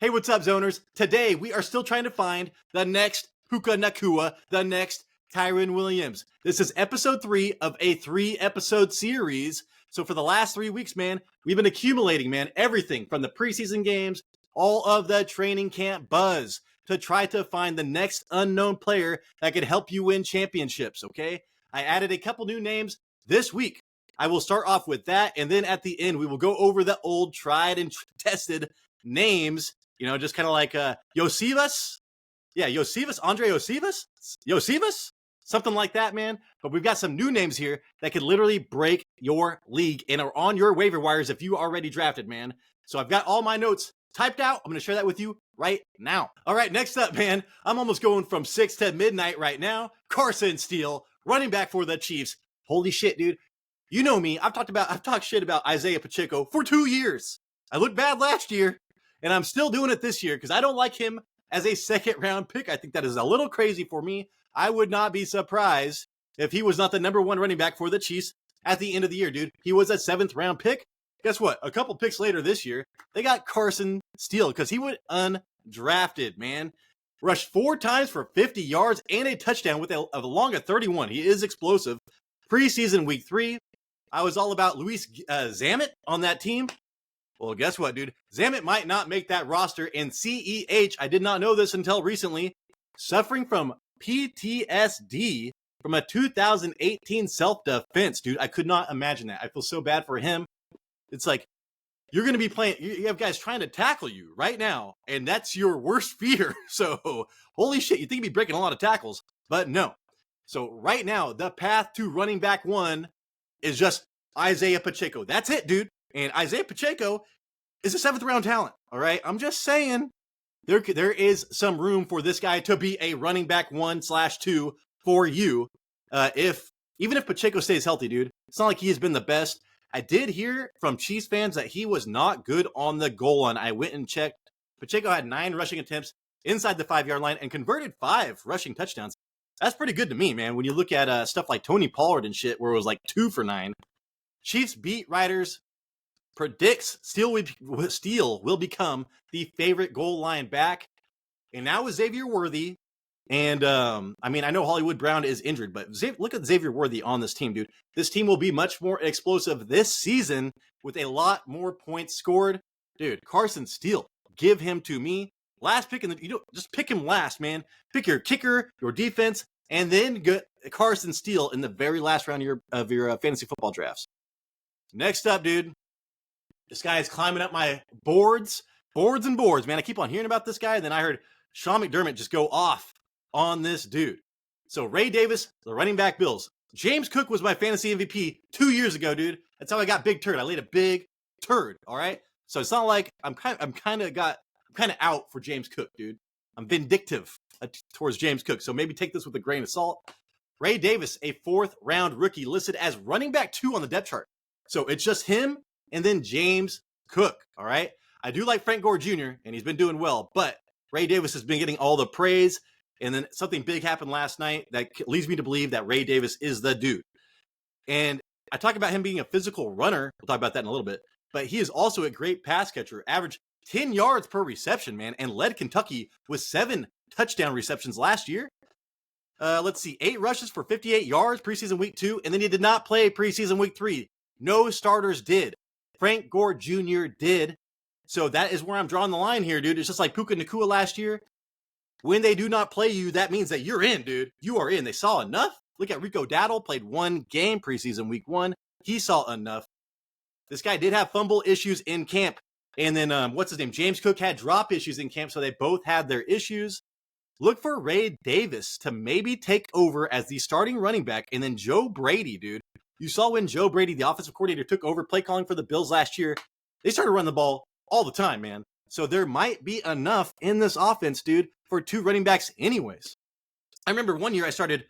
Hey, what's up, zoners? Today, we are still trying to find the next Puka Nakua, the next Kyron Williams. This is episode 3 of a 3-episode series. So for the last 3 weeks, man, we've been accumulating, man, everything from the preseason games, all of the training camp buzz, to try to find the next unknown player that could help you win championships, okay? I added a couple new names this week. I will start off with that, and then at the end, we will go over the old tried and tested names, you know, just kind of like Iosivas. Yeah, Iosivas, Andre Iosivas? Iosivas? Something like that, man. But we've got some new names here that could literally break your league and are on your waiver wires if you already drafted, man. So I've got all my notes typed out. I'm going to share that with you right now. All right, next up, man. I'm almost going from 6 to midnight right now. Carson Steele, running back for the Chiefs. Holy shit, dude. You know me. I've talked shit about Isaiah Pacheco for 2 years. I looked bad last year, and I'm still doing it this year because I don't like him as a second-round pick. I think that is a little crazy for me. I would not be surprised if he was not the number 1 running back for the Chiefs at the end of the year, dude. He was a 7th-round pick. Guess what? A couple picks later this year, they got Carson Steele because he went undrafted, man. Rushed 4 times for 50 yards and a touchdown with a long of 31. He is explosive. Preseason week 3, I was all about Luis Zamet on that team. Well, guess what, dude? Zamet might not make that roster, and CEH, I did not know this until recently, suffering from PTSD from a 2018 self-defense, dude. I could not imagine that. I feel so bad for him. It's like, you're going to be playing, you have guys trying to tackle you right now, and that's your worst fear. So, holy shit, you think you'd be breaking a lot of tackles, but no. So, right now, the path to running back 1 is just Isaiah Pacheco. That's it, dude. And Isaiah Pacheco is a 7th-round talent, all right? I'm just saying there is some room for this guy to be a running back 1/2 for you. Even if Pacheco stays healthy, dude, it's not like he has been the best. I did hear from Chiefs fans that he was not good on the goal line. I went and checked. Pacheco had 9 rushing attempts inside the 5-yard line and converted 5 rushing touchdowns. That's pretty good to me, man. When you look at stuff like Tony Pollard and shit, where it was like 2 for 9. Chiefs beat writers predicts Steele will become the favorite goal line back. And now with Xavier Worthy, and I know Hollywood Brown is injured, but look at Xavier Worthy on this team, dude. This team will be much more explosive this season with a lot more points scored. Dude, Carson Steele, give him to me. Last pick just pick him last, man. Pick your kicker, your defense, and then get Carson Steele in the very last round of your fantasy football drafts. Next up, dude. This guy is climbing up my boards, man. I keep on hearing about this guy, and then I heard Sean McDermott just go off on this dude. So Ray Davis, the running back Bills. James Cook was my fantasy MVP 2 years ago, dude. That's how I got big turd. I laid a big turd, all right? So it's not like I'm kind of out for James Cook, dude. I'm vindictive towards James Cook, so maybe take this with a grain of salt. Ray Davis, a 4th-round rookie, listed as running back 2 on the depth chart. So it's just him and then James Cook, all right? I do like Frank Gore Jr., and he's been doing well, but Ray Davis has been getting all the praise, and then something big happened last night that leads me to believe that Ray Davis is the dude. And I talk about him being a physical runner. We'll talk about that in a little bit. But he is also a great pass catcher, averaged 10 yards per reception, man, and led Kentucky with 7 touchdown receptions last year. Let's see, 8 rushes for 58 yards preseason week 2, and then he did not play preseason week 3. No starters did. Frank Gore Jr. did. So that is where I'm drawing the line here, dude. It's just like Puka Nakua last year. When they do not play you, that means that you're in, dude. You are in. They saw enough. Look at Rico Dowdle, played 1 game preseason week 1. He saw enough. This guy did have fumble issues in camp. And then, what's his name? James Cook had drop issues in camp, so they both had their issues. Look for Ray Davis to maybe take over as the starting running back. And then Joe Brady, dude. You saw when Joe Brady, the offensive coordinator, took over play calling for the Bills last year, they started running the ball all the time, man. So there might be enough in this offense, dude, for 2 running backs anyways. I remember one year I started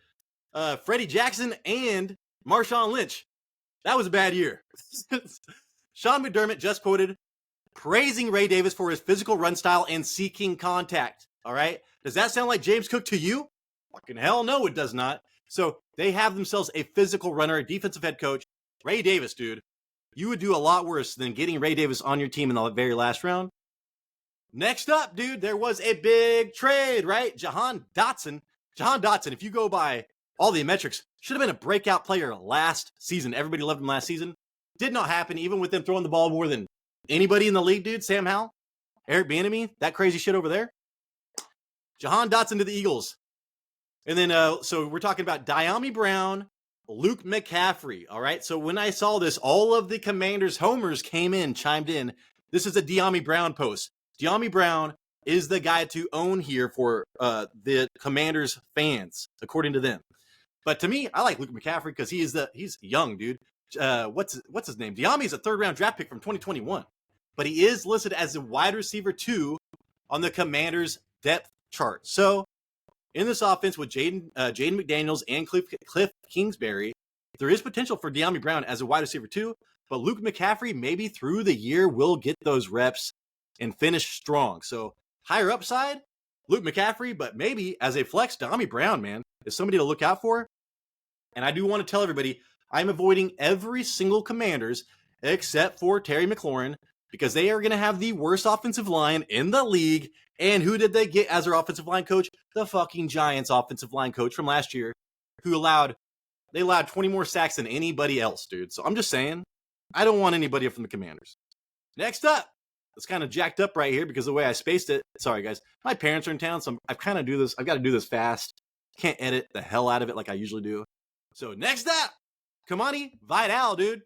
Freddie Jackson and Marshawn Lynch. That was a bad year. Sean McDermott just quoted praising Ray Davis for his physical run style and seeking contact. All right? Does that sound like James Cook to you? Fucking hell no, it does not. So they have themselves a physical runner, a defensive head coach. Ray Davis, dude. You would do a lot worse than getting Ray Davis on your team in the very last round. Next up, dude, there was a big trade, right? Jahan Dotson, if you go by all the metrics, should have been a breakout player last season. Everybody loved him last season. Did not happen, even with them throwing the ball more than anybody in the league, dude. Sam Howell, Eric Bieniemy, that crazy shit over there. Jahan Dotson to the Eagles. And then, so we're talking about Dyami Brown, Luke McCaffrey, all right? So when I saw this, all of the Commanders' homers chimed in. This is a Dyami Brown post. Dyami Brown is the guy to own here for the Commanders fans, according to them. But to me, I like Luke McCaffrey because he's young, dude. What's his name? Dyami is a third-round draft pick from 2021. But he is listed as a wide receiver 2 on the Commanders' depth chart. So in this offense with Jaden McDaniels and Cliff Kingsbury, there is potential for Dyami Brown as a wide receiver 2. But Luke McCaffrey, maybe through the year, will get those reps and finish strong. So higher upside, Luke McCaffrey, but maybe as a flex, Dyami Brown, man, is somebody to look out for. And I do want to tell everybody, I'm avoiding every single Commanders except for Terry McLaurin because they are going to have the worst offensive line in the league. And who did they get as their offensive line coach? The fucking Giants offensive line coach from last year, who allowed 20 more sacks than anybody else, dude. So I'm just saying, I don't want anybody from the Commanders. Next up, it's kind of jacked up right here because of the way I spaced it. Sorry, guys. My parents are in town, so I've got to do this fast. Can't edit the hell out of it like I usually do. So next up, Kamani Vidal, dude.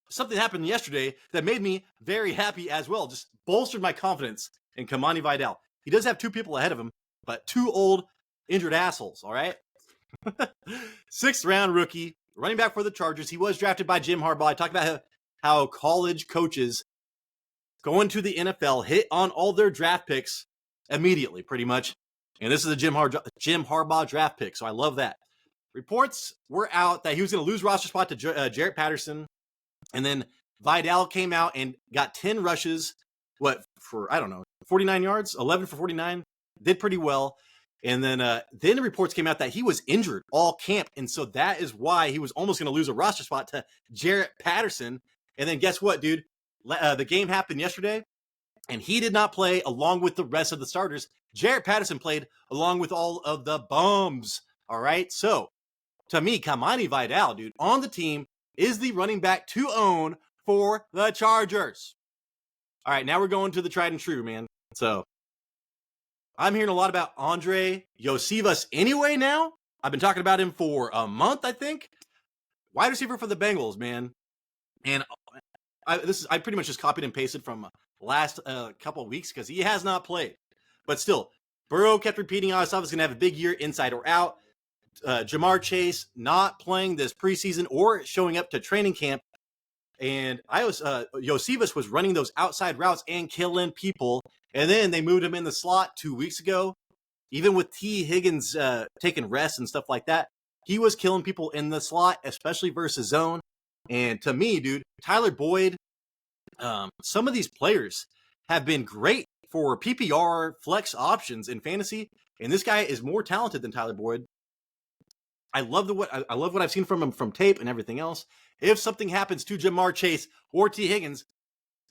Something happened yesterday that made me very happy as well. Just bolstered my confidence in Kamani Vidal. He does have 2 people ahead of him, but 2 old, injured assholes, all right? 6th-round rookie, running back for the Chargers. He was drafted by Jim Harbaugh. I talked about how college coaches going to the NFL hit on all their draft picks immediately, pretty much. And this is a Jim Harbaugh draft pick, so I love that. Reports were out that he was going to lose roster spot to Jarrett Patterson. And then Vidal came out and got 10 rushes, for 49 yards, 11 for 49, did pretty well. And then the reports came out that he was injured all camp. And so that is why he was almost going to lose a roster spot to Jarrett Patterson. And then guess what, dude? The game happened yesterday, and he did not play along with the rest of the starters. Jarrett Patterson played along with all of the bums. All right. So to me, Kamani Vidal, dude, on the team is the running back to own for the Chargers. All right. Now we're going to the tried and true, man. So I'm hearing a lot about Andre Iosivas anyway now. I've been talking about him for a month, I think. Wide receiver for the Bengals, man. And I pretty much just copied and pasted from last couple of weeks because he has not played. But still, Burrow kept repeating, Iosivas is going to have a big year inside or out. Jamar Chase not playing this preseason or showing up to training camp. And Iosivas was running those outside routes and killing people. And then they moved him in the slot 2 weeks ago. Even with T. Higgins taking rest and stuff like that, he was killing people in the slot, especially versus zone. And to me, dude, Tyler Boyd, some of these players have been great for PPR flex options in fantasy. And this guy is more talented than Tyler Boyd. I love what I've seen from him from tape and everything else. If something happens to Jamar Chase or T. Higgins,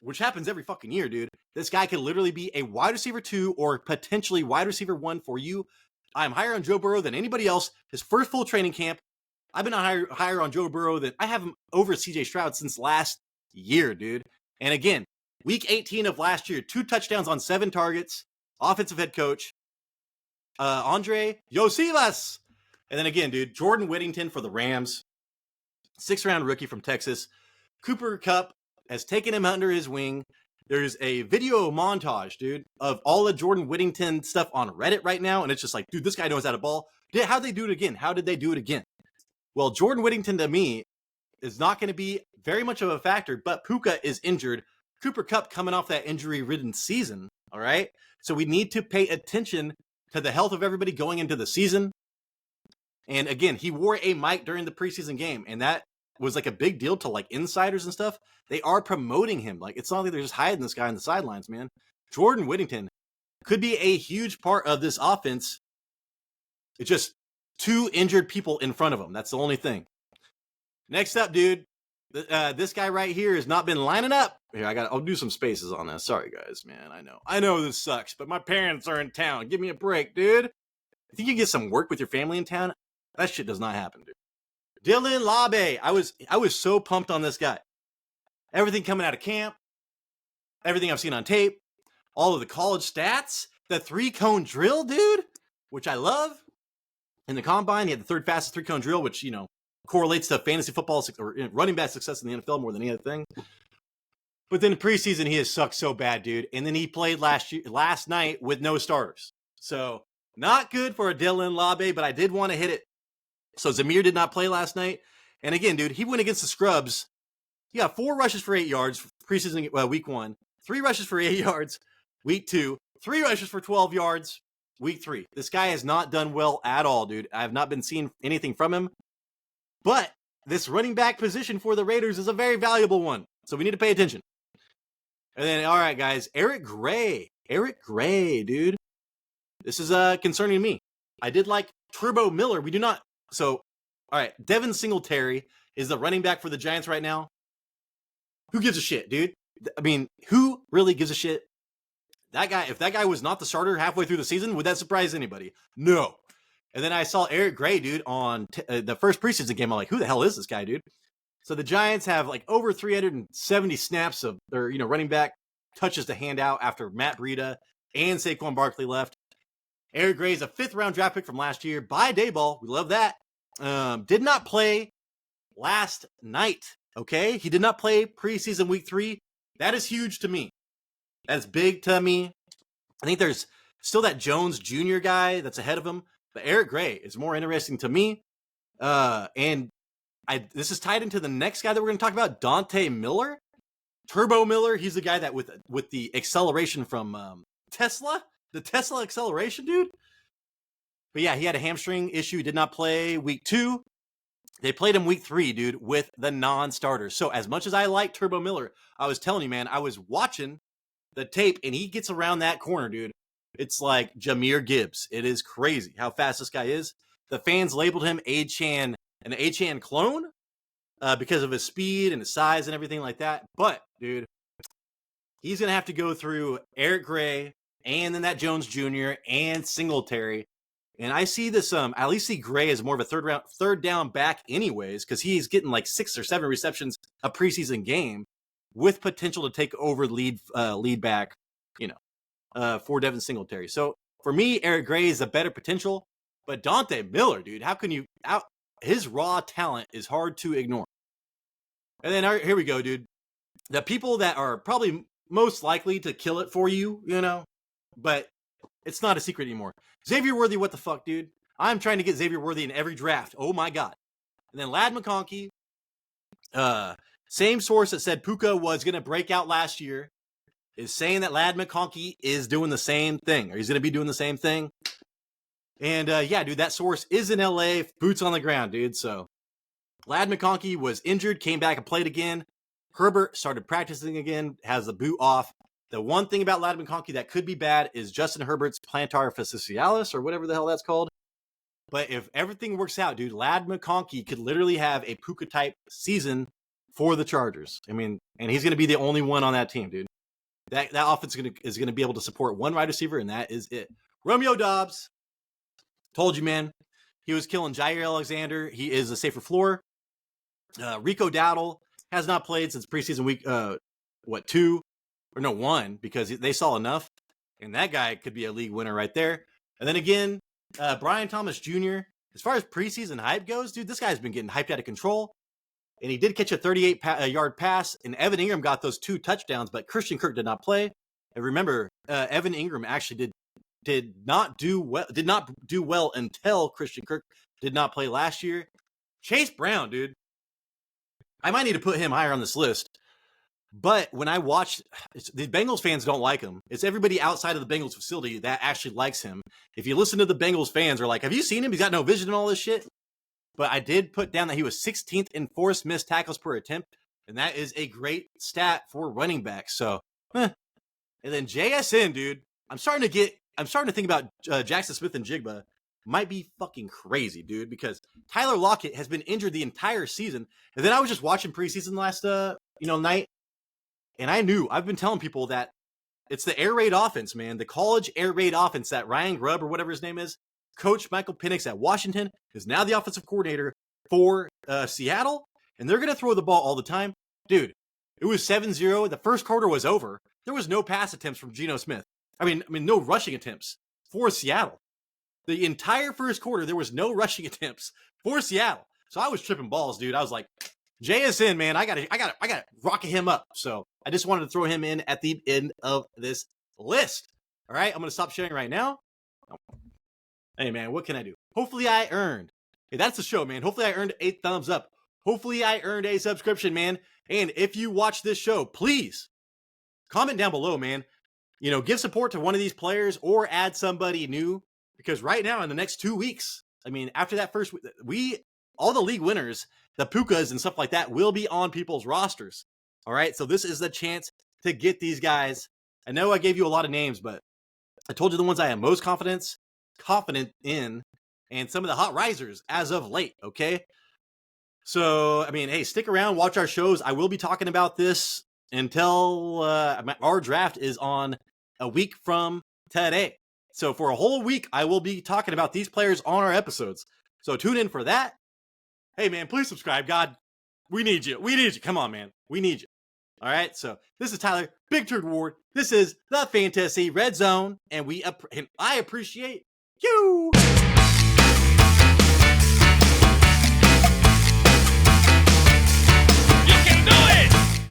which happens every fucking year, dude, this guy could literally be a wide receiver 2 or potentially wide receiver 1 for you. I'm higher on Joe Burrow than anybody else. His first full training camp, I've been higher on Joe Burrow than I have him over CJ Stroud since last year, dude. And again, week 18 of last year, 2 touchdowns on 7 targets, offensive head coach, Andre Iosivas. And then again, dude, Jordan Whittington for the Rams, 6th-round rookie from Texas. Cooper Kupp has taken him under his wing. There's a video montage, dude, of all the Jordan Whittington stuff on Reddit right now. And it's just like, dude, this guy knows how to ball. How'd they do it again? How did they do it again? Well, Jordan Whittington, to me, is not going to be very much of a factor, but Puka is injured. Cooper Kupp coming off that injury-ridden season, all right? So we need to pay attention to the health of everybody going into the season. And again, he wore a mic during the preseason game, and that was like a big deal to like insiders and stuff. They are promoting him. Like, it's not like they're just hiding this guy on the sidelines, man. Jordan Whittington could be a huge part of this offense. It's just 2 injured people in front of him. That's the only thing. Next up, dude, this guy right here has not been lining up Here, I'll do some spaces on this. Sorry, guys, man. I know this sucks, but my parents are in town. Give me a break, dude. I think you get some work with your family in town. That shit does not happen, dude. Dylan Laube. I was so pumped on this guy. Everything coming out of camp, everything I've seen on tape, all of the college stats, the 3-cone drill, dude, which I love. In the combine, he had the third fastest 3-cone drill, which, correlates to fantasy football or running back success in the NFL more than any other thing. But then in preseason, he has sucked so bad, dude. And then he played last night with no starters. So not good for a Dylan Laube, but I did want to hit it. So Zamir did not play last night. And again, dude, he went against the scrubs. He got 4 rushes for 8 yards preseason week 1, 3 rushes for 8 yards week 2, 3 rushes for 12 yards week 3. This guy has not done well at all, dude. I have not been seeing anything from him. But this running back position for the Raiders is a very valuable one. So we need to pay attention. And then, all right, guys, Eric Gray, dude. This is concerning me. I did like Turbo Miller. We do not. So, all right, Devin Singletary is the running back for the Giants right now. Who gives a shit, dude? I mean, who really gives a shit? That guy, if that guy was not the starter halfway through the season, would that surprise anybody? No. And then I saw Eric Gray, dude, on the first preseason game. I'm like, who the hell is this guy, dude? So the Giants have like over 370 snaps of their, running back touches to hand out after Matt Breida and Saquon Barkley left. Eric Gray is a 5th-round draft pick from last year by Dayball. We love that. Did not play last night, okay? He did not play preseason week 3. That is huge to me. That's big to me. I think there's still that Jones Jr. guy that's ahead of him, but Eric Gray is more interesting to me. And this is tied into the next guy that we're going to talk about, Dante Miller. Turbo Miller, he's the guy that with the acceleration from Tesla. The Tesla acceleration, dude. But yeah, he had a hamstring issue. He did not play week 2. They played him week 3, dude, with the non-starters. So as much as I like Turbo Miller, I was telling you, man, I was watching the tape, and he gets around that corner, dude. It's like Jahmyr Gibbs. It is crazy how fast this guy is. The fans labeled him an Achane clone because of his speed and his size and everything like that. But, dude, he's going to have to go through Eric Gray and then that Jones Jr. and Singletary. And I see this, at least see Gray as more of a third down back anyways, because he's getting like 6 or 7 receptions a preseason game with potential to take over lead back, for Devin Singletary. So for me, Eric Gray is a better potential, but Dante Miller, dude, his raw talent is hard to ignore. And then here we go, dude. The people that are probably most likely to kill it for you, but it's not a secret anymore. Xavier Worthy, what the fuck, dude? I'm trying to get Xavier Worthy in every draft. Oh my God. And then Ladd McConkey, same source that said Puka was going to break out last year, is saying that Ladd McConkey is doing the same thing, or he's going to be doing the same thing. And yeah, dude, that source is in LA, boots on the ground, dude. So Ladd McConkey was injured, came back and played again. Herbert started practicing again, has the boot off. The one thing about Ladd McConkey that could be bad is Justin Herbert's plantar fasciitis, or whatever the hell that's called. But if everything works out, dude, Ladd McConkey could literally have a Puka-type season for the Chargers. I mean, and he's going to be the only one on that team, dude. That offense is going to be able to support one wide receiver, and that is it. Romeo Doubs, told you, man. He was killing Jair Alexander. He is a safer floor. Rico Dowdle has not played since preseason week, 2? Or no, 1, because they saw enough. And that guy could be a league winner right there. And then again, Brian Thomas Jr., as far as preseason hype goes, dude, this guy's been getting hyped out of control. And he did catch a 38-yard pass, and Evan Ingram got those 2 touchdowns, but Christian Kirk did not play. And remember, Evan Ingram actually did not do well until Christian Kirk did not play last year. Chase Brown, dude. I might need to put him higher on this list. But when I watch, the Bengals fans don't like him. It's everybody outside of the Bengals facility that actually likes him. If you listen to the Bengals fans, are like, have you seen him? He's got no vision and all this shit. But I did put down that he was 16th in forced missed tackles per attempt. And that is a great stat for running backs. So, And then JSN, dude. I'm starting to think about Jackson Smith and Jigba might be fucking crazy, dude. Because Tyler Lockett has been injured the entire season. And then I was just watching preseason last, night. And I've been telling people that it's the air raid offense, man. The college air raid offense that Ryan Grubb, or whatever his name is, Coach Michael Penix at Washington, is now the offensive coordinator for Seattle. And they're going to throw the ball all the time. Dude, it was 7-0. The first quarter was over. There was no pass attempts from Geno Smith. I mean, no rushing attempts for Seattle. The entire first quarter, there was no rushing attempts for Seattle. So I was tripping balls, dude. I was like, JSN, man, I gotta rocket him up. So I just wanted to throw him in at the end of this list. All right, I'm gonna stop sharing right now. Hey, man, what can I do? Hopefully I earned. Hey, that's the show, man. Hopefully I earned 8 thumbs up. Hopefully I earned a subscription, man. And if you watch this show, please comment down below, man. You know, give support to one of these players or add somebody new. Because right now, in the next 2 weeks, I mean, after that first week, all the league winners, the Pukas and stuff like that, will be on people's rosters. All right, so this is the chance to get these guys. I know I gave you a lot of names, but I told you the ones I have most confident in, and some of the hot risers as of late, okay? So, I mean, hey, stick around, watch our shows. I will be talking about this until our draft is on a week from today. So for a whole week, I will be talking about these players on our episodes. So tune in for that. Hey, man, please subscribe. God, we need you. We need you. Come on, man. We need you. All right. So this is Tyler, Big Turd Ward. This is the Fantasy Red Zone. And I appreciate you.